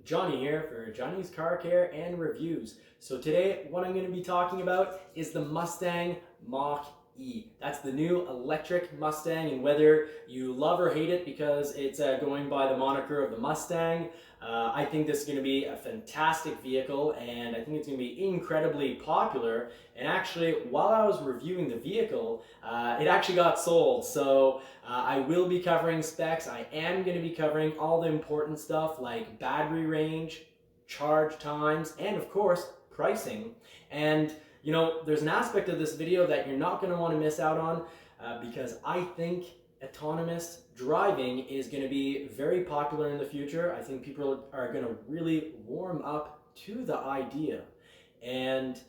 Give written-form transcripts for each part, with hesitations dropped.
Johnny here for Johnny's Car Care and Reviews. So today what I'm going to be talking about is the Mustang Mach-E. That's the new electric Mustang, and whether you love or hate it because it's going by the moniker of the Mustang, I think this is going to be a fantastic vehicle, and I think it's going to be incredibly popular. And actually, while I was reviewing the vehicle, it actually got sold. So I will be covering specs. I am going to be covering all the important stuff like battery range, charge times, and of course, pricing. And you know, there's an aspect of this video that you're not going to want to miss out on because I think autonomous driving is going to be very popular in the future. I think people are going to really warm up to the idea. And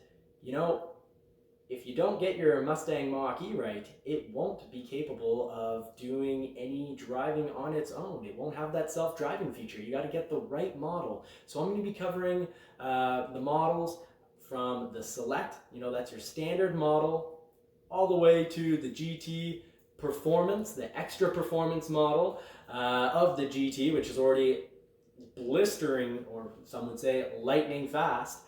you know, if you don't get your Mustang Mach-E right, it won't be capable of doing any driving on its own. It won't have that self-driving feature. You got to get the right model. So I'm going to be covering the models from the Select, you know, that's your standard model, all the way to the GT Performance, the extra performance model of the GT, which is already blistering, or some would say lightning fast.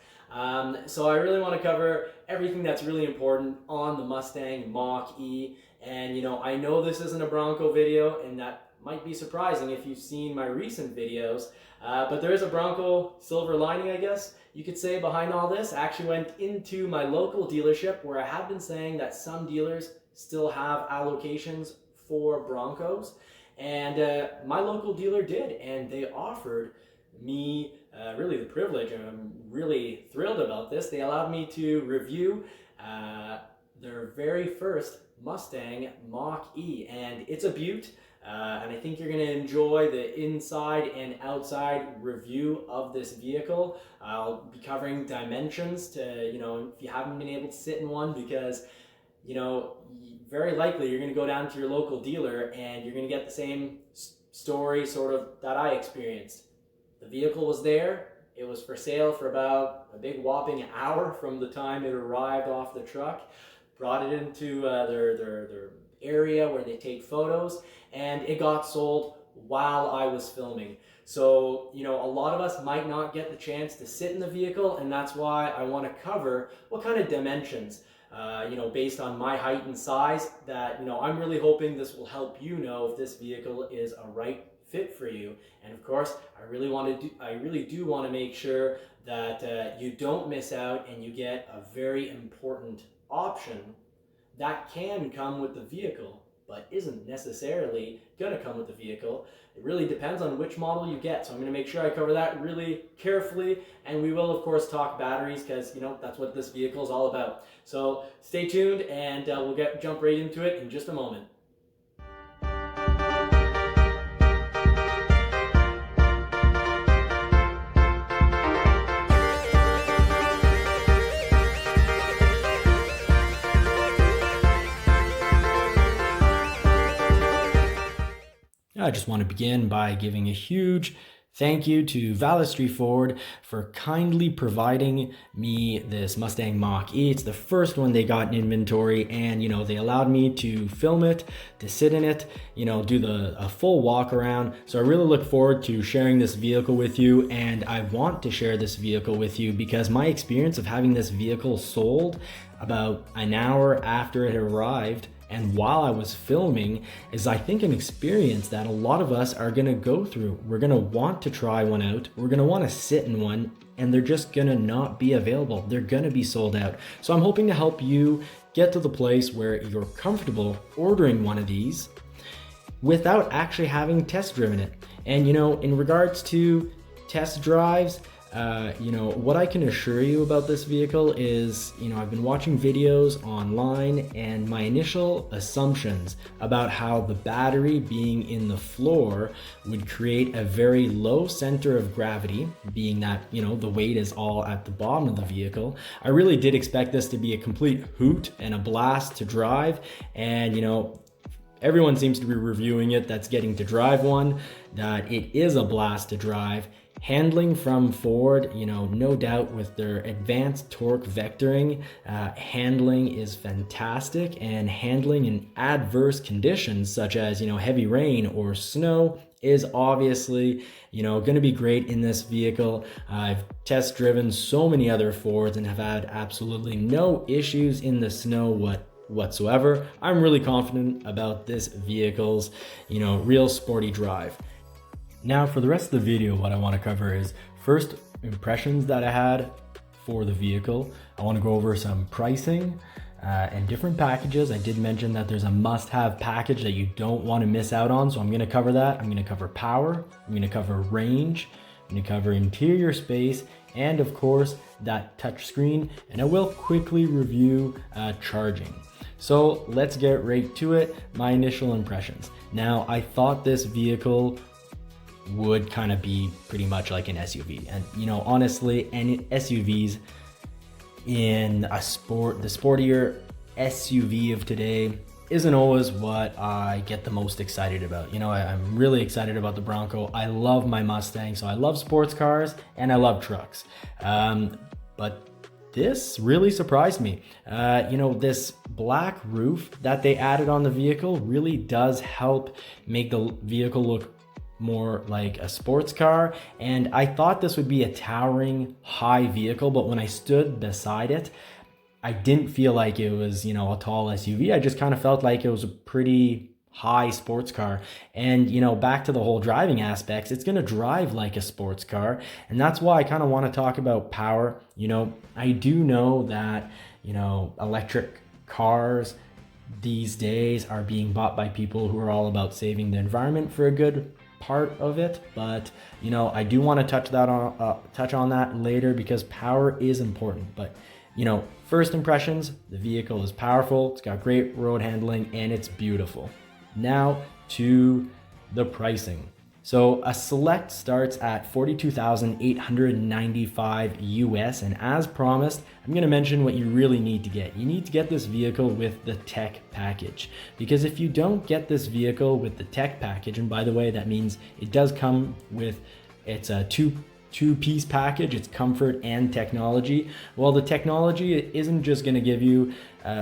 So I really want to cover everything that's really important on the Mustang Mach-E. And you know, I know this isn't a Bronco video, and that might be surprising if you've seen my recent videos, but there is a Bronco silver lining, I guess you could say, behind all this. I actually went into my local dealership, where I have been saying that some dealers still have allocations for Broncos, and my local dealer did, and they offered me really the privilege, and I'm really thrilled about this. They allowed me to review their very first Mustang Mach-E, and it's a beaut. And I think you're going to enjoy the inside and outside review of this vehicle. I'll be covering dimensions to, you know, if you haven't been able to sit in one, because, you know, very likely you're going to go down to your local dealer and you're going to get the same story sort of that I experienced. The vehicle was there. It was for sale for about a big whopping hour from the time it arrived off the truck. Brought it into their area where they take photos, and it got sold while I was filming. So, you know, a lot of us might not get the chance to sit in the vehicle, and that's why I want to cover what kind of dimensions, you know, based on my height and size, that, you know, I'm really hoping this will help you know if this vehicle is a right fit for you. And of course, I really do want to make sure that you don't miss out and you get a very important option that can come with the vehicle, but isn't necessarily going to come with the vehicle. It really depends on which model you get. So I'm going to make sure I cover that really carefully, and we will of course talk batteries, because you know, that's what this vehicle is all about. So stay tuned, and we'll jump right into it in just a moment. I just want to begin by giving a huge thank you to Valistry Ford for kindly providing me this Mustang Mach-E. It's the first one they got in inventory, and you know, they allowed me to film it, to sit in it, you know, do a full walk around. So I really look forward to sharing this vehicle with you, and I want to share this vehicle with you because my experience of having this vehicle sold about an hour after it arrived and while I was filming is, I think, an experience that a lot of us are gonna go through. We're gonna want to try one out, we're gonna wanna sit in one, and they're just gonna not be available. They're gonna be sold out. So I'm hoping to help you get to the place where you're comfortable ordering one of these without actually having test driven it. And you know, in regards to test drives, you know, what I can assure you about this vehicle is, you know, I've been watching videos online, and my initial assumptions about how the battery being in the floor would create a very low center of gravity, being that, you know, the weight is all at the bottom of the vehicle. I really did expect this to be a complete hoot and a blast to drive, and you know, everyone seems to be reviewing it that's getting to drive one, that it is a blast to drive. Handling from Ford, you know, no doubt with their advanced torque vectoring, handling is fantastic, and handling in adverse conditions such as, you know, heavy rain or snow is obviously, going to be great in this vehicle. I've test driven so many other Fords and have had absolutely no issues in the snow whatsoever. I'm really confident about this vehicle's, real sporty drive. Now for the rest of the video, what I want to cover is first impressions that I had for the vehicle. I want to go over some pricing and different packages. I did mention that there's a must-have package that you don't want to miss out on, so I'm going to cover that. I'm going to cover power, I'm going to cover range, I'm going to cover interior space, and of course that touchscreen, and I will quickly review charging. So let's get right to it. My initial impressions. Now, I thought this vehicle would kind of be pretty much like an SUV, and honestly, any SUVs in the sportier SUV of today isn't always what I get the most excited about. I'm really excited about the Bronco. I love my Mustang, so I love sports cars and I love trucks. But this really surprised me. This black roof that they added on the vehicle really does help make the vehicle look more like a sports car, and I thought this would be a towering high vehicle, but when I stood beside it, I didn't feel like it was a tall SUV. I just kind of felt like it was a pretty high sports car. And back to the whole driving aspects, it's going to drive like a sports car, and that's why I kind of want to talk about power. I do know that electric cars these days are being bought by people who are all about saving the environment for a good part of it, but I do want to touch on that later, because power is important. But first impressions, the vehicle is powerful, it's got great road handling, and it's beautiful. Now to the pricing. So a Select starts at $42,895 US, and as promised, I'm going to mention what you really need to get. You need to get this vehicle with the tech package, because if you don't get this vehicle with the tech package, and by the way, that means it does come with, it's a two-piece package, it's comfort and technology. Well, the technology isn't just going to give you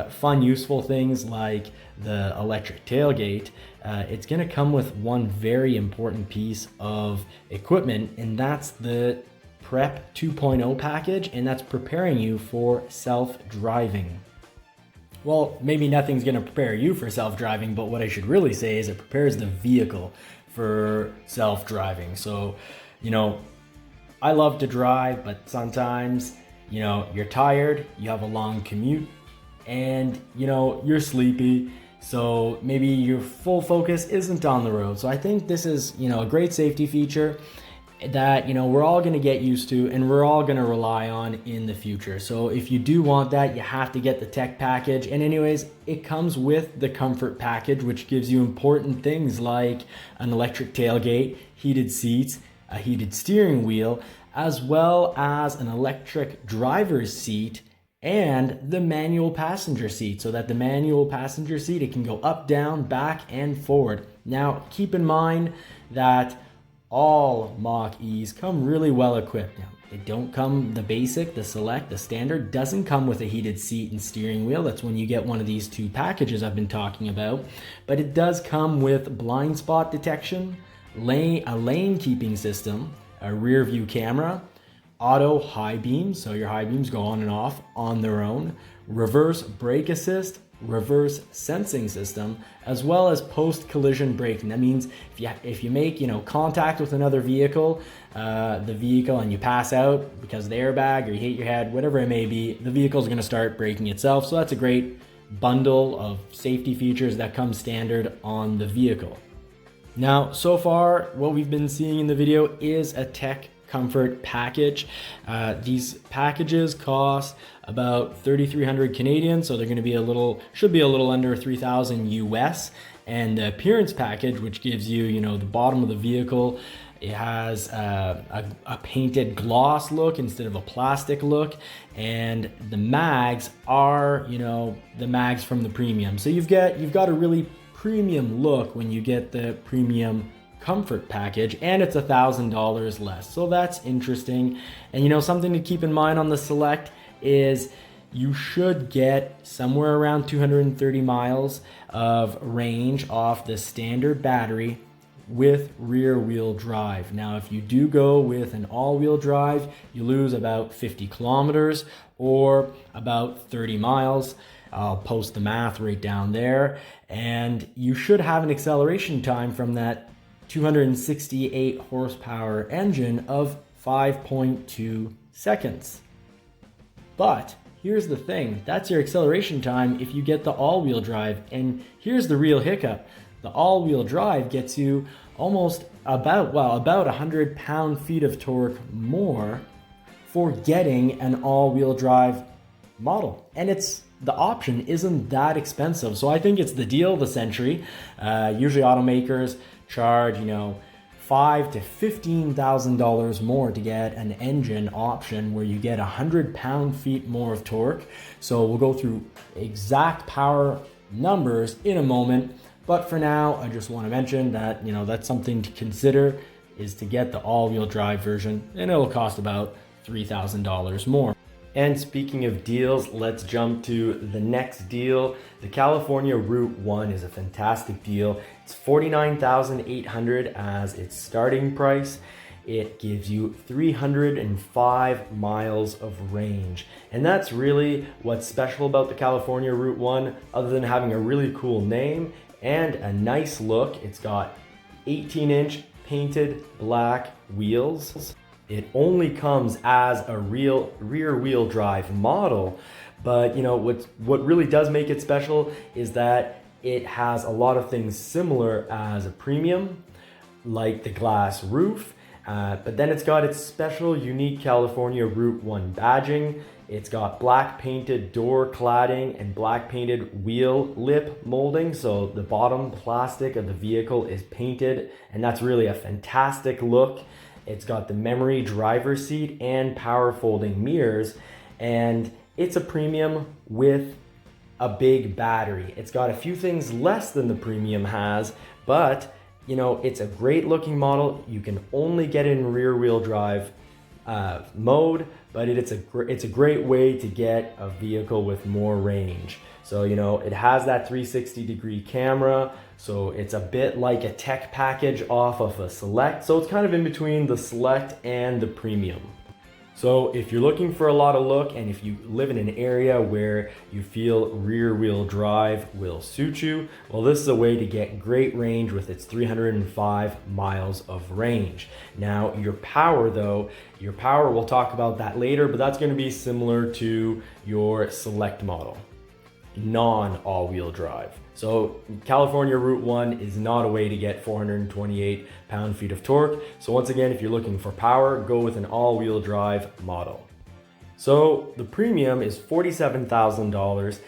fun, useful things like the electric tailgate. It's going to come with one very important piece of equipment, and that's the Prep 2.0 package, and that's preparing you for self-driving. Well, maybe nothing's going to prepare you for self-driving, but what I should really say is it prepares the vehicle for self-driving. So, I love to drive, but sometimes, you're tired, you have a long commute, and, you're sleepy. So maybe your full focus isn't on the road. So I think this is, a great safety feature that, we're all going to get used to and we're all going to rely on in the future. So if you do want that, you have to get the tech package. And anyways, it comes with the comfort package, which gives you important things like an electric tailgate, heated seats, a heated steering wheel, as well as an electric driver's seat and the manual passenger seat, so that the manual passenger seat, it can go up, down, back, and forward. Now, keep in mind that all Mach-E's come really well equipped. Now, they don't come, the basic, the Select, the standard doesn't come with a heated seat and steering wheel. That's when you get one of these two packages I've been talking about. But it does come with blind spot detection, a lane keeping system, a rear view camera, auto high beams, so your high beams go on and off on their own, reverse brake assist, reverse sensing system, as well as post collision braking. That means if you make contact with another vehicle, and you pass out because of the airbag or you hit your head, whatever it may be, the vehicle is going to start braking itself. So that's a great bundle of safety features that come standard on the vehicle. Now, so far, what we've been seeing in the video is a tech comfort package. These packages cost about 3,300 Canadian, so they're going to be should be a little under 3,000 US. And the appearance package, which gives you, the bottom of the vehicle, it has a painted gloss look instead of a plastic look, and the mags are, the mags from the premium. So you've got a really premium look when you get the premium comfort package, and it's $1,000 less. So that's interesting. And something to keep in mind on the Select is you should get somewhere around 230 miles of range off the standard battery. with rear wheel drive. Now, if you do go with an all-wheel drive, you lose about 50 kilometers or about 30 miles. I'll post the math right down there. And you should have an acceleration time from that 268 horsepower engine of 5.2 seconds. But here's the thing, that's your acceleration time if you get the all-wheel drive. And here's the real hiccup. The all-wheel drive gets you almost about 100 pound-feet of torque more for getting an all-wheel drive model. And the option isn't that expensive. So I think it's the deal of the century. Usually automakers charge, $5,000 to $15,000 more to get an engine option where you get 100 pound-feet more of torque. So we'll go through exact power numbers in a moment. But for now, I just want to mention that, that's something to consider, is to get the all-wheel drive version, and it'll cost about $3,000 more. And speaking of deals, let's jump to the next deal. The California Route 1 is a fantastic deal. It's $49,800 as its starting price. It gives you 305 miles of range. And that's really what's special about the California Route 1, other than having a really cool name and a nice look. It's got 18-inch painted black wheels. It only comes as a real rear-wheel drive model, but what really does make it special is that it has a lot of things similar as a premium, like the glass roof, but then it's got its special, unique California Route 1 badging. It's got black painted door cladding and black painted wheel lip molding, so the bottom plastic of the vehicle is painted, and that's really a fantastic look. It's got the memory driver's seat and power folding mirrors, and it's a premium with a big battery. It's got a few things less than the premium has, but it's a great looking model. You can only get it in rear wheel drive mode, but it's a great way to get a vehicle with more range. So it has that 360-degree camera, so it's a bit like a tech package off of a Select. So it's kind of in between the Select and the Premium. So if you're looking for a lot of look, and if you live in an area where you feel rear wheel drive will suit you, well, this is a way to get great range with its 305 miles of range. Now your power, we'll talk about that later, but that's going to be similar to your Select model, non all-wheel drive. So California Route 1 is not a way to get 428 pound-feet of torque. So once again, if you're looking for power, go with an all-wheel drive model. So the premium is $47,000.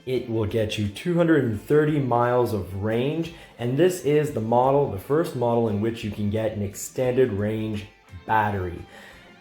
It will get you 230 miles of range. And this is the first model in which you can get an extended range battery.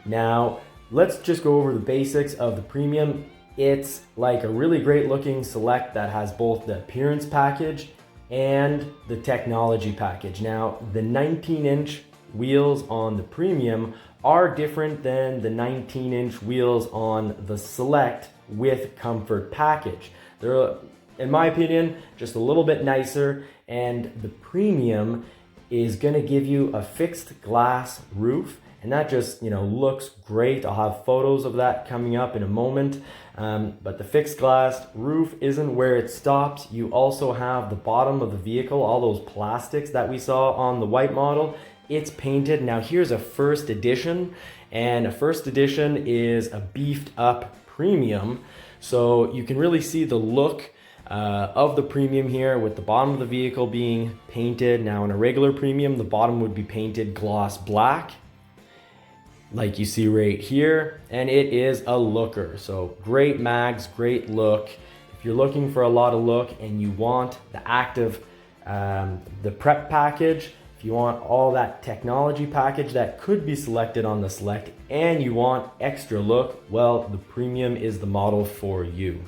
Now, let's just go over the basics of the premium. It's like a really great looking Select that has both the appearance package and the technology package. Now, the 19-inch wheels on the premium are different than the 19-inch wheels on the Select with comfort package. They're, in my opinion, just a little bit nicer, and the premium is going to give you a fixed glass roof. And that just, looks great. I'll have photos of that coming up in a moment. But the fixed glass roof isn't where it stops. You also have the bottom of the vehicle, all those plastics that we saw on the white model. It's painted. Now here's a first edition, and a first edition is a beefed up premium. So you can really see the look of the premium here, with the bottom of the vehicle being painted. Now in a regular premium, the bottom would be painted gloss black, like you see right here, and it is a looker. So great mags, great look. If you're looking for a lot of look and you want the active, the prep package, if you want all that technology package that could be selected on the Select, and you want extra look, well, the premium is the model for you.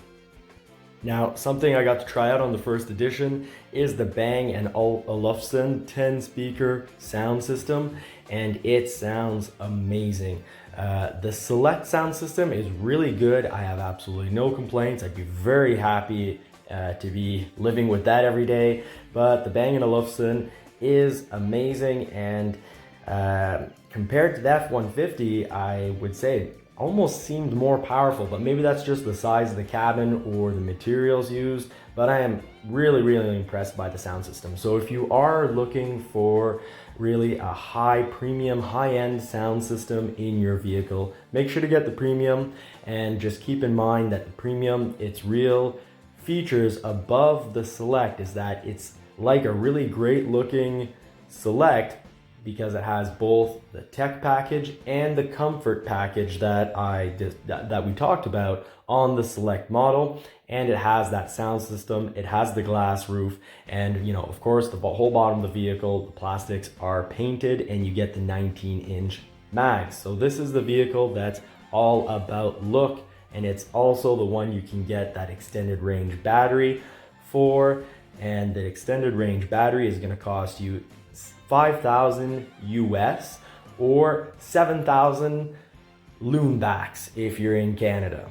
Now, something I got to try out on the first edition is the Bang & Olufsen 10-speaker sound system, and it sounds amazing. The Select sound system is really good. I have absolutely no complaints. I'd be very happy to be living with that every day, but the Bang & Olufsen is amazing, and compared to the F-150, I would say it almost seemed more powerful, but maybe that's just the size of the cabin or the materials used. But I am really impressed by the sound system. So if you are looking for really a high premium, high-end sound system in your vehicle, make sure to get the premium, and just keep in mind that the premium, its real features above the Select is that it's like a really great looking Select, because it has both the tech package and the comfort package that we talked about on the Select model. And it has that sound system, it has the glass roof, and of course the whole bottom of the vehicle, the plastics are painted, and you get the 19-inch mags. So this is the vehicle that's all about look, and it's also the one you can get that extended range battery for. And the extended range battery is going to cost you $5,000 US or 7,000 loonbacks if you're in Canada.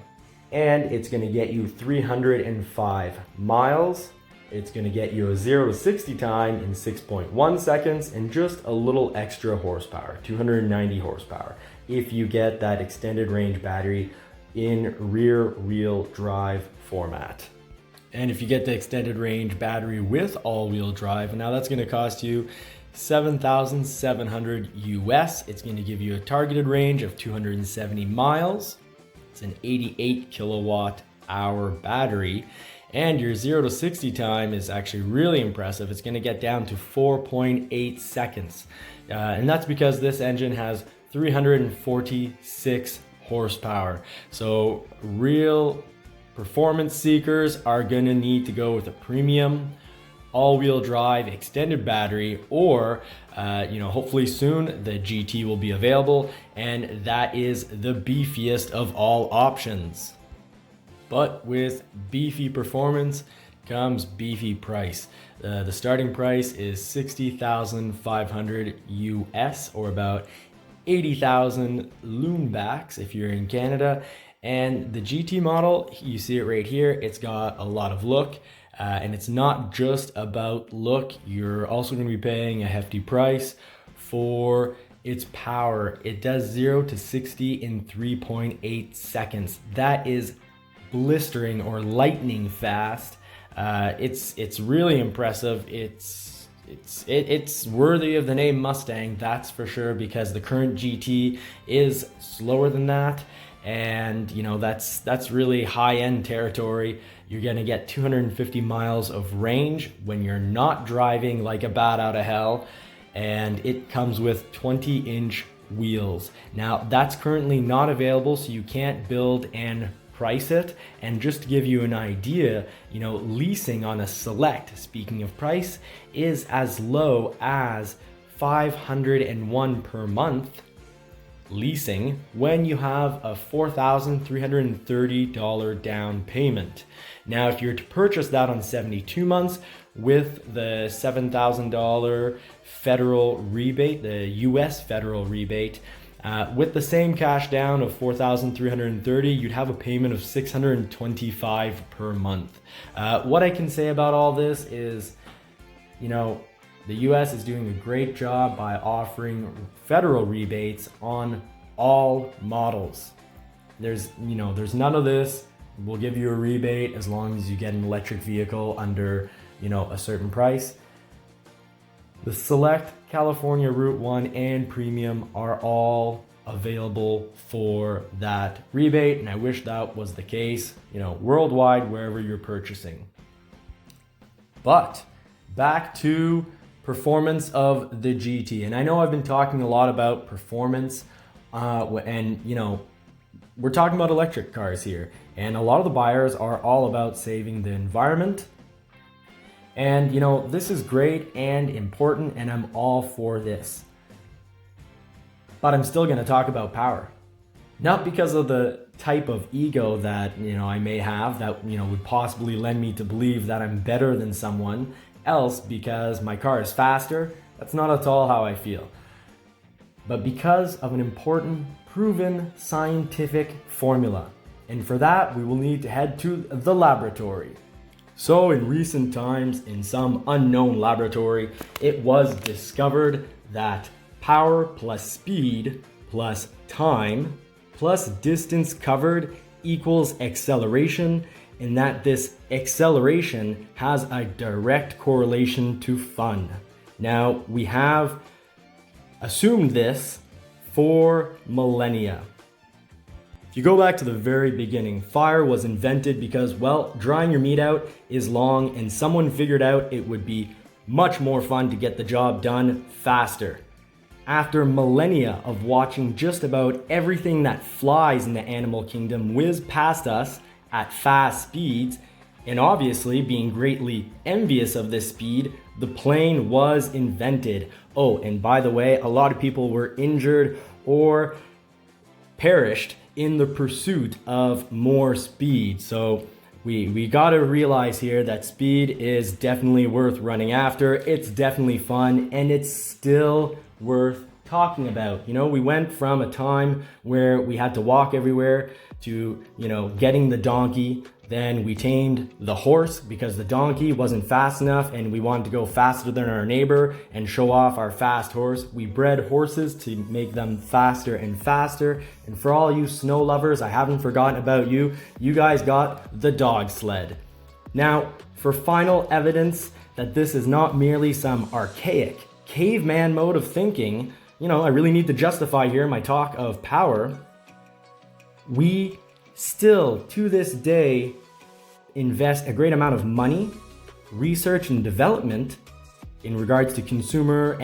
And it's going to get you 305 miles. It's going to get you a 0 to 60 time in 6.1 seconds and just a little extra horsepower, 290 horsepower, if you get that extended range battery in rear wheel drive format. And if you get the extended range battery with all-wheel drive, now that's going to cost you $7,700 US. It's going to give you a targeted range of 270 miles. It's an 88 kilowatt hour battery, and your 0 to 60 time is actually really impressive. It's going to get down to 4.8 seconds. And that's because this engine has 346 horsepower. So real performance seekers are going to need to go with a premium all-wheel drive extended battery, or hopefully soon the GT will be available, and that is the beefiest of all options. But with beefy performance comes beefy price. The starting price is $60,500 US, or about 80,000 loonbacks if you're in Canada. And the GT model, you see it right here, it's got a lot of look. And it's not just about look, you're also going to be paying a hefty price for its power. It does 0 to 60 in 3.8 seconds. That is blistering or lightning fast. It's really impressive. It's worthy of the name Mustang, that's for sure, because the current GT is slower than that. And that's really high-end territory. You're gonna get 250 miles of range when you're not driving like a bat out of hell, and it comes with 20-inch wheels. Now that's currently not available, so you can't build and price it. And just to give you an idea, leasing on a Select, speaking of price, is as low as $501 per month leasing when you have a $4,330 down payment. Now, if you're to purchase that on 72 months with the $7,000 federal rebate, the US federal rebate, with the same cash down of $4,330, you'd have a payment of $625 per month. What I can say about all this is, the US is doing a great job by offering federal rebates on all models. There's none of this, we'll give you a rebate as long as you get an electric vehicle under, a certain price. The Select, California Route 1, and Premium are all available for that rebate, and I wish that was the case, worldwide, wherever you're purchasing. But back to performance of the GT. And I know I've been talking a lot about performance, and we're talking about electric cars here, and a lot of the buyers are all about saving the environment. And this is great and important, and I'm all for this. But I'm still going to talk about power. Not because of the type of ego that I may have that would possibly lend me to believe that I'm better than someone else because my car is faster. That's not at all how I feel. But because of an important, proven scientific formula. And for that, we will need to head to the laboratory. So in recent times, in some unknown laboratory, it was discovered that power plus speed plus time plus distance covered equals acceleration, and that this acceleration has a direct correlation to fun. Now, we have assumed this for millennia. If you go back to the very beginning, fire was invented because, well, drying your meat out is long, and someone figured out it would be much more fun to get the job done faster. After millennia of watching just about everything that flies in the animal kingdom whiz past us at fast speeds, and obviously being greatly envious of this speed, the plane was invented. Oh, and by the way, a lot of people were injured or perished in the pursuit of more speed. So we gotta realize here that speed is definitely worth running after. It's definitely fun, and it's still worth talking about. You know, we went from a time where we had to walk everywhere to, getting the donkey. Then we tamed the horse because the donkey wasn't fast enough and we wanted to go faster than our neighbor and show off our fast horse. We bred horses to make them faster and faster. And for all you snow lovers, I haven't forgotten about you. You guys got the dog sled. Now, for final evidence that this is not merely some archaic caveman mode of thinking, I really need to justify here my talk of power. We still, to this day, invest a great amount of money, research, and development in regards to consumer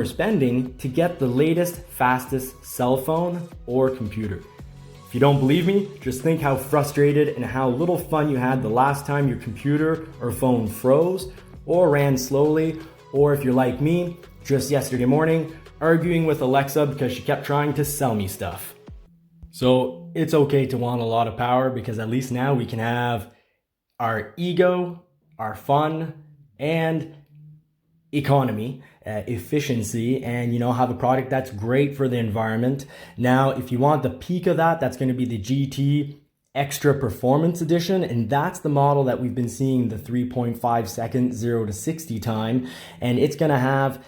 spending to get the latest, fastest cell phone or computer. If you don't believe me, just think how frustrated and how little fun you had the last time your computer or phone froze or ran slowly, or if you're like me, just yesterday morning, arguing with Alexa because she kept trying to sell me stuff. So it's okay to want a lot of power, because at least now we can have our ego, our fun, and economy, efficiency, and have a product that's great for the environment. Now, if you want the peak of that, that's going to be the GT Extra Performance Edition, and that's the model that we've been seeing the 3.5 second 0 to 60 time, and it's going to have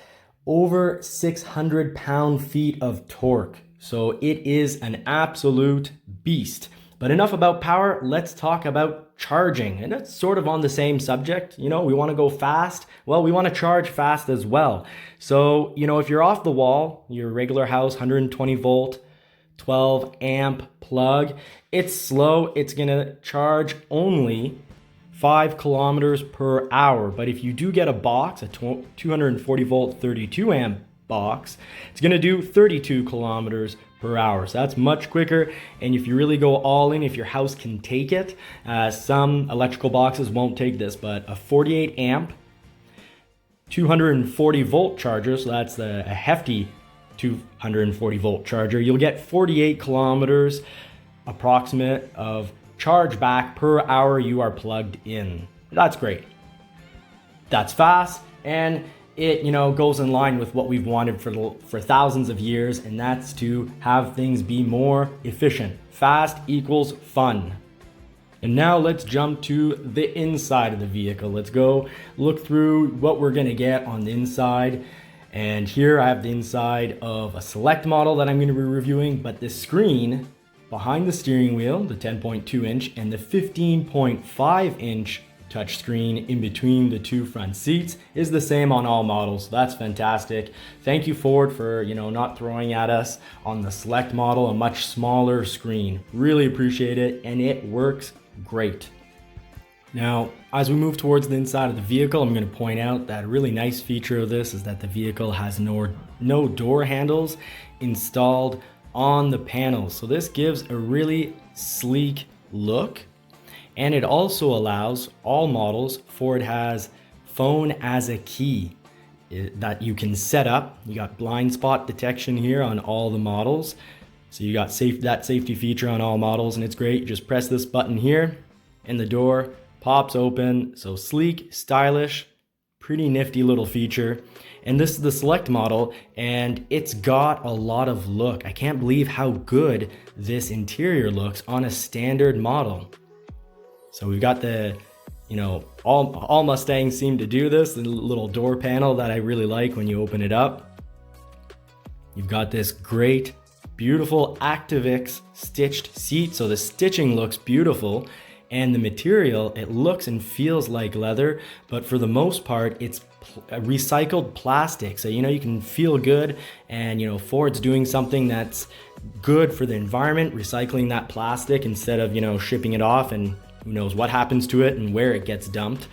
over 600 pound-feet of torque. So it is an absolute beast. But enough about power, let's talk about charging. And it's sort of on the same subject. We want to go fast. Well, we want to charge fast as well. So, if you're off the wall, your regular house, 120 volt, 12 amp plug, it's slow. It's going to charge only 5 kilometers per hour. But if you do get a box, a 240 volt, 32 amp box, it's going to do 32 kilometers per hour. So that's much quicker. And if you really go all in, if your house can take it, some electrical boxes won't take this, but a 48 amp, 240 volt charger, so that's a hefty 240 volt charger, you'll get 48 kilometers approximate of charge back per hour you are plugged in. That's great. That's fast, and it goes in line with what we've wanted for thousands of years, and that's to have things be more efficient. Fast equals fun. And now let's jump to the inside of the vehicle. Let's go look through what we're gonna get on the inside. And here I have the inside of a select model that I'm gonna be reviewing, but the screen behind the steering wheel, the 10.2 inch and the 15.5 inch touchscreen in between the two front seats is the same on all models. That's fantastic. Thank you, Ford, for not throwing at us on the select model a much smaller screen. Really appreciate it, and it works great. Now, as we move towards the inside of the vehicle, I'm going to point out that a really nice feature of this is that the vehicle has no door handles installed on the panels. So this gives a really sleek look. And it also allows all models, Ford has phone as a key that you can set up. You got blind spot detection here on all the models. So you got that safety feature on all models, and it's great. You just press this button here and the door pops open. So sleek, stylish, pretty nifty little feature. And this is the select model, and it's got a lot of look. I can't believe how good this interior looks on a standard model. So we've got the you know, all Mustangs seem to do this. The little door panel that I really like when you open it up. You've got this great, beautiful Activix stitched seat. So the stitching looks beautiful, and the material, it looks and feels like leather, but for the most part, it's recycled plastic. So, you know, you can feel good, and, you know, Ford's doing something that's good for the environment, recycling that plastic instead of, you know, shipping it off and who knows what happens to it and where it gets dumped.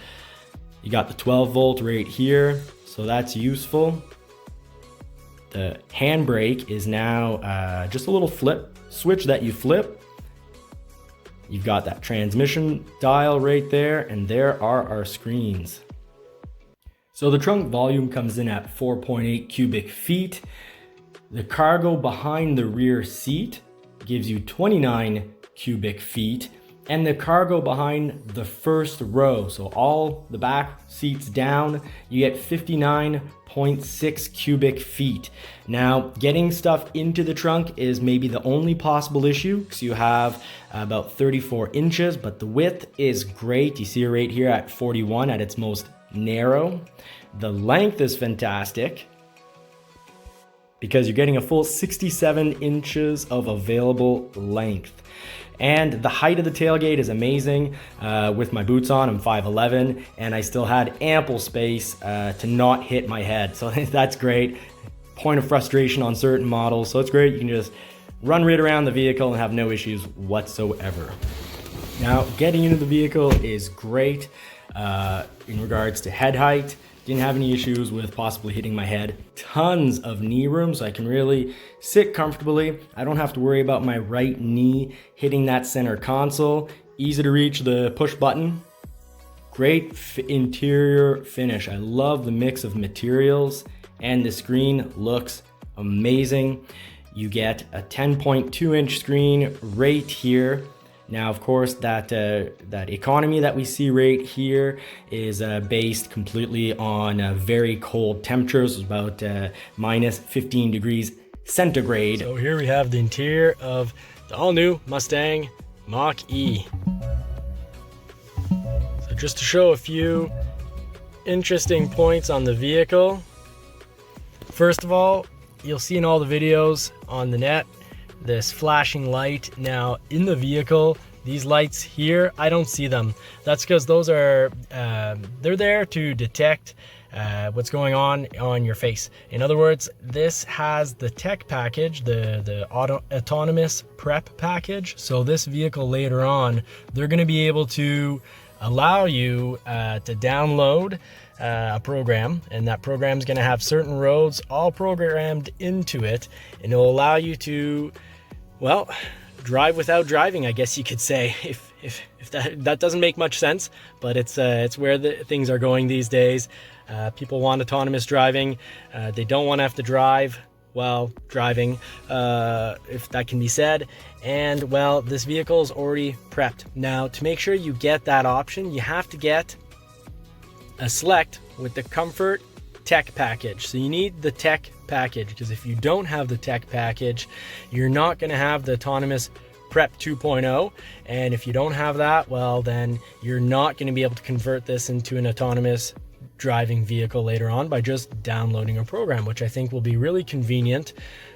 You got the 12 volt right here, so that's useful. The handbrake is now just a little flip switch that you flip. You've got that transmission dial right there, and there are our screens. So the trunk volume comes in at 4.8 cubic feet. The cargo behind the rear seat gives you 29 cubic feet. And the cargo behind the first row, so all the back seats down, you get 59.6 cubic feet. Now, getting stuff into the trunk is maybe the only possible issue, because you have about 34 inches, but the width is great. You see it right here at 41 at its most narrow. The length is fantastic, because you're getting a full 67 inches of available length. And the height of the tailgate is amazing. With my boots on, I'm 5'11", and I still had ample space to not hit my head. So that's great. Point of frustration on certain models. So it's great. You can just run right around the vehicle and have no issues whatsoever. Now, getting into the vehicle is great in regards to head height. Didn't have any issues with possibly hitting my head. Tons of knee room, so I can really sit comfortably. I don't have to worry about my right knee hitting that center console. Easy to reach the push button. Great interior finish. I love the mix of materials, and the screen looks amazing. You get a 10.2 inch screen right here. Now, of course, that economy that we see right here is based completely on very cold temperatures, about minus 15 degrees centigrade. So here we have the interior of the all-new Mustang Mach-E. So just to show a few interesting points on the vehicle. First of all, you'll see in all the videos on the net, this flashing light. Now in the vehicle, these lights here, I don't see them. That's because those are they're there to detect what's going on your face. In other words, this has the tech package, the autonomous prep package. So this vehicle later on, they're going to be able to allow you to download a program, and that program is going to have certain roads all programmed into it, and it'll allow you to, well, drive without driving, I guess you could say. If that doesn't make much sense, but it's where the things are going these days. People want autonomous driving. They don't want to have to drive while driving, if that can be said. And well, this vehicle is already prepped. Now, to make sure you get that option, you have to get a Select with the Comfort Tech package. So you need the Tech package, because if you don't have the Tech package, you're not going to have the Autonomous Prep 2.0. And if you don't have that, well, then you're not going to be able to convert this into an autonomous driving vehicle later on by just downloading a program, which I think will be really convenient,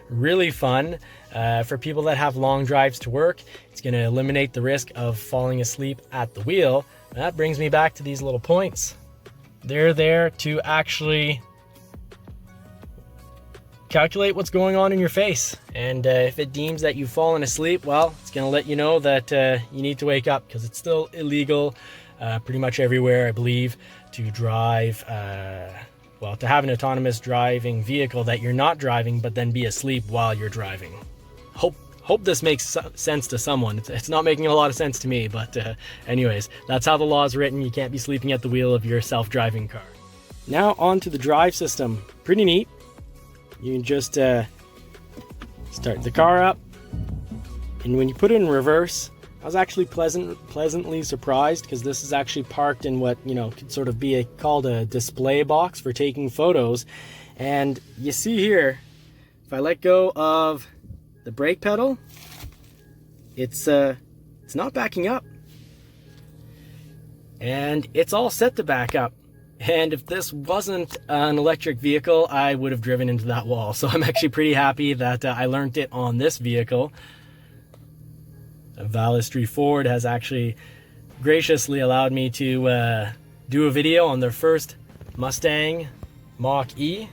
really fun for people that have long drives to work. It's going to eliminate the risk of falling asleep at the wheel. And that brings me back to these little points. They're there to actually calculate what's going on in your face. And if it deems that you've fallen asleep, well, it's going to let you know that you need to wake up, because it's still illegal pretty much everywhere, I believe, to drive, well, to have an autonomous driving vehicle that you're not driving, but then be asleep while you're driving. Hope this makes sense to someone. It's not making a lot of sense to me, but anyways, that's how the law is written. You can't be sleeping at the wheel of your self-driving car. Now on to the drive system. Pretty neat. You can just start the car up, and when you put it in reverse, I was actually pleasantly surprised, because this is actually parked in what, could sort of be called a display box for taking photos. And you see here, if I let go of the brake pedal, it's not backing up. and it's all set to back up. And if this wasn't an electric vehicle, I would have driven into that wall. So I'm actually pretty happy that I learned it on this vehicle. Valistry Ford has actually graciously allowed me to do a video on their first Mustang Mach-E.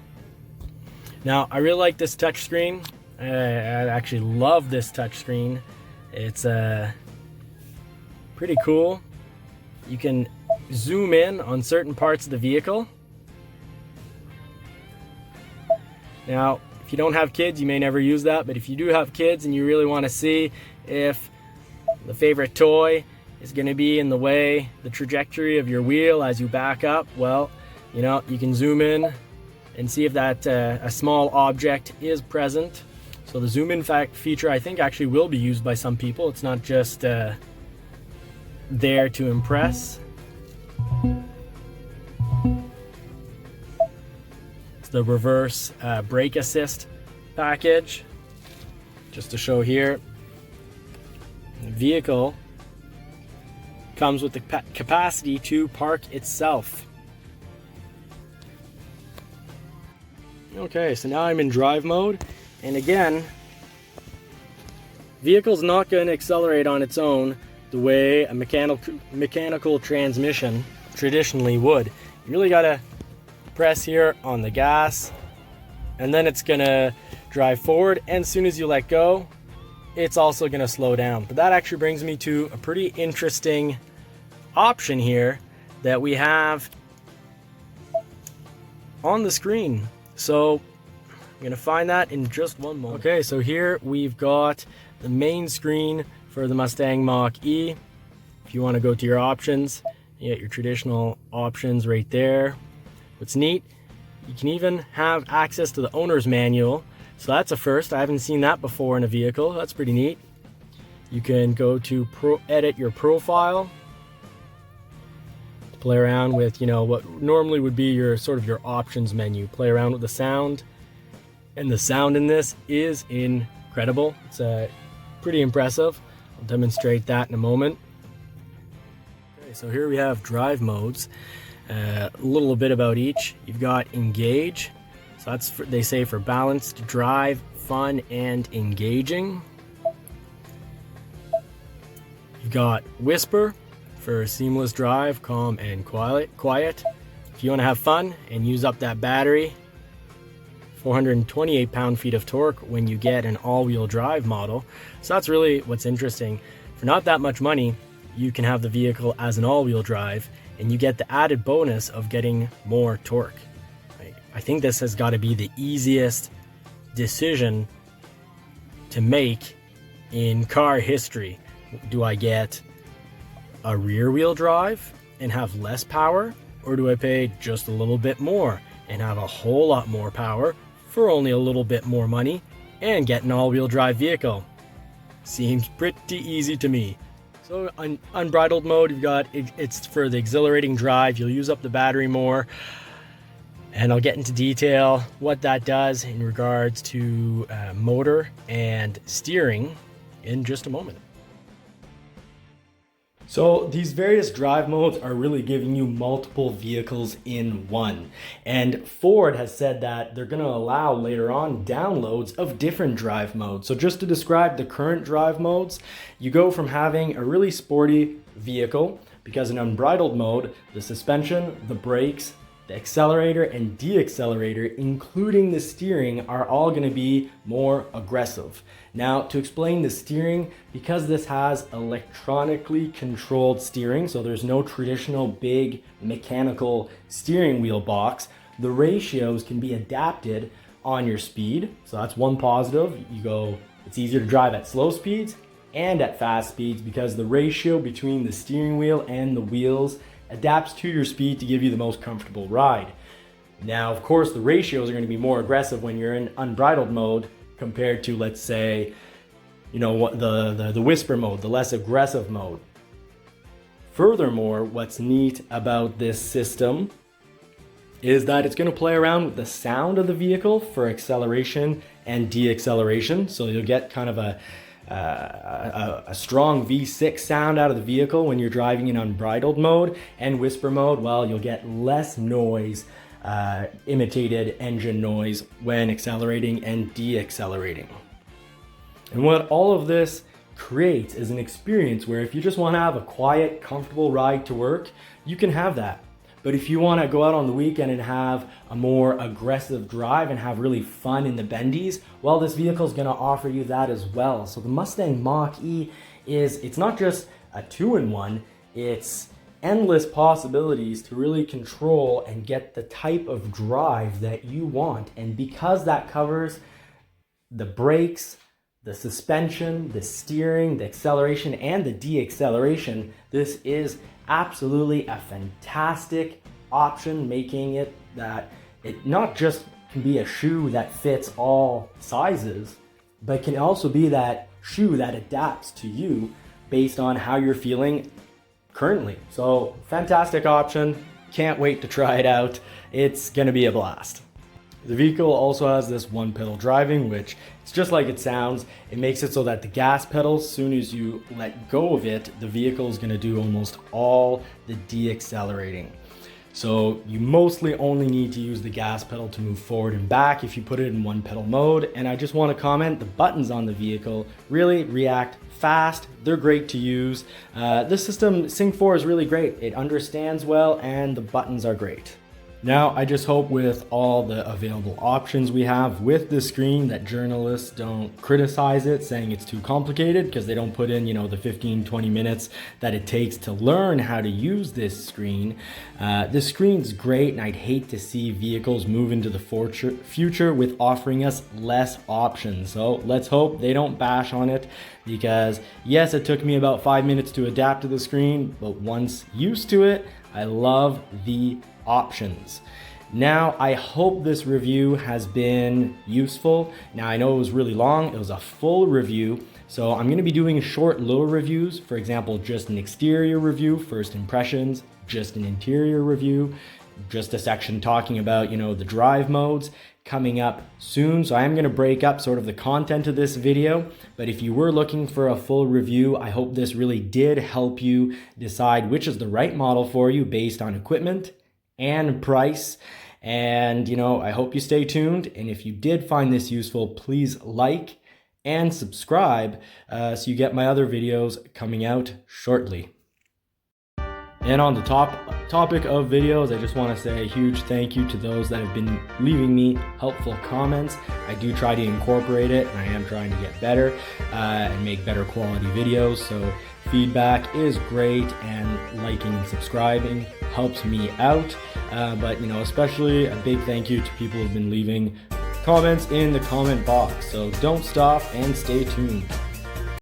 Now, I really like this touchscreen. I actually love this touchscreen. It's pretty cool. You can zoom in on certain parts of the vehicle. Now, if you don't have kids, you may never use that, but if you do have kids and you really want to see if the favorite toy is going to be in the way, the trajectory of your wheel as you back up, well, you know, you can zoom in and see if that a small object is present. So the zoom in feature, I think, actually will be used by some people. It's not just there to impress. It's the reverse brake assist package. Just to show here, the vehicle comes with the capacity to park itself. Okay, so now I'm in drive mode, and again, vehicle's not going to accelerate on its own the way a mechanical transmission traditionally would. You really got to press here on the gas, and then it's going to drive forward, and as soon as you let go, it's also going to slow down. But that actually brings me to a pretty interesting option here that we have on the screen. So I'm going to find that in just one moment. Okay, so here we've got the main screen for the Mustang Mach-E. If you want to go to your options, you get your traditional options right there. What's neat, you can even have access to the owner's manual. So that's a first. I haven't seen that before in a vehicle. That's pretty neat. You can go to edit your profile, play around with, you know, what normally would be your sort of your options menu. Play around with the sound, and the sound in this is incredible. It's pretty impressive. I'll demonstrate that in a moment. Okay, so here we have drive modes. A little bit about each. You've got engage. So that's they say for balanced drive, fun, and engaging. You've got whisper for seamless drive, calm and quiet. If you want to have fun and use up that battery, 428 pound-feet of torque when you get an all-wheel drive model. So that's really what's interesting. For not that much money, you can have the vehicle as an all-wheel drive, and you get the added bonus of getting more torque. Right? I think this has got to be the easiest decision to make in car history. Do I get a rear-wheel drive and have less power, or do I pay just a little bit more and have a whole lot more power for only a little bit more money and get an all-wheel drive vehicle? Seems pretty easy to me. So on unbridled mode, you've got it's for the exhilarating drive. You'll use up the battery more, and I'll get into detail what that does in regards to motor and steering in just a moment. So these various drive modes are really giving you multiple vehicles in one. And Ford has said that they're going to allow later on downloads of different drive modes. So just to describe the current drive modes, you go from having a really sporty vehicle, because in unbridled mode, the suspension, the brakes, the accelerator and deaccelerator, including the steering, are all going to be more aggressive. Now, to explain the steering, because this has electronically controlled steering, so there's no traditional big mechanical steering wheel box, the ratios can be adapted on your speed. So that's one positive. It's easier to drive at slow speeds and at fast speeds because the ratio between the steering wheel and the wheels adapts to your speed to give you the most comfortable ride. Now, of course, the ratios are going to be more aggressive when you're in unbridled mode compared to, let's say, the whisper mode, the less aggressive mode. Furthermore, what's neat about this system is that it's going to play around with the sound of the vehicle for acceleration and deacceleration. So you'll get kind of a a strong V6 sound out of the vehicle when you're driving in unbridled mode, and whisper mode, well, you'll get less noise, imitated engine noise when accelerating and deaccelerating. And what all of this creates is an experience where if you just want to have a quiet, comfortable ride to work, you can have that. But if you want to go out on the weekend and have a more aggressive drive and have really fun in the bendies, well, this vehicle is going to offer you that as well. So the Mustang Mach-E it's not just a 2-in-1, it's endless possibilities to really control and get the type of drive that you want. And because that covers the brakes, the suspension, the steering, the acceleration, and the deacceleration, this is absolutely a fantastic option, making it that it not just can be a shoe that fits all sizes, but can also be that shoe that adapts to you based on how you're feeling currently. So fantastic option. Can't wait to try it out. It's gonna be a blast. The vehicle also has this one pedal driving, which it's just like it sounds. It makes it so that the gas pedal, as soon as you let go of it, the vehicle is going to do almost all the deaccelerating. So you mostly only need to use the gas pedal to move forward and back if you put it in one pedal mode. And I just want to comment, the buttons on the vehicle really react fast. They're great to use. This system, Sync 4, is really great. It understands well and the buttons are great. Now, I just hope with all the available options we have with the screen that journalists don't criticize it, saying it's too complicated because they don't put in, the 15-20 minutes that it takes to learn how to use this screen. This screen's great, and I'd hate to see vehicles move into the future with offering us less options. So let's hope they don't bash on it, because yes, it took me about 5 minutes to adapt to the screen, but once used to it, I love the options. Now, I hope this review has been useful. Now, I know it was really long. It was a full review. So I'm going to be doing short little reviews. For example, just an exterior review, first impressions, just an interior review, just a section talking about, the drive modes coming up soon. So I am going to break up sort of the content of this video. But if you were looking for a full review, I hope this really did help you decide which is the right model for you based on equipment and price. And I hope you stay tuned, and if you did find this useful, please like and subscribe so you get my other videos coming out shortly. And on the topic of videos, I just want to say a huge thank you to those that have been leaving me helpful comments. I do try to incorporate it, and I am trying to get better and make better quality videos. So feedback is great, and liking and subscribing helps me out. But especially a big thank you to people who've been leaving comments in the comment box. So don't stop and stay tuned.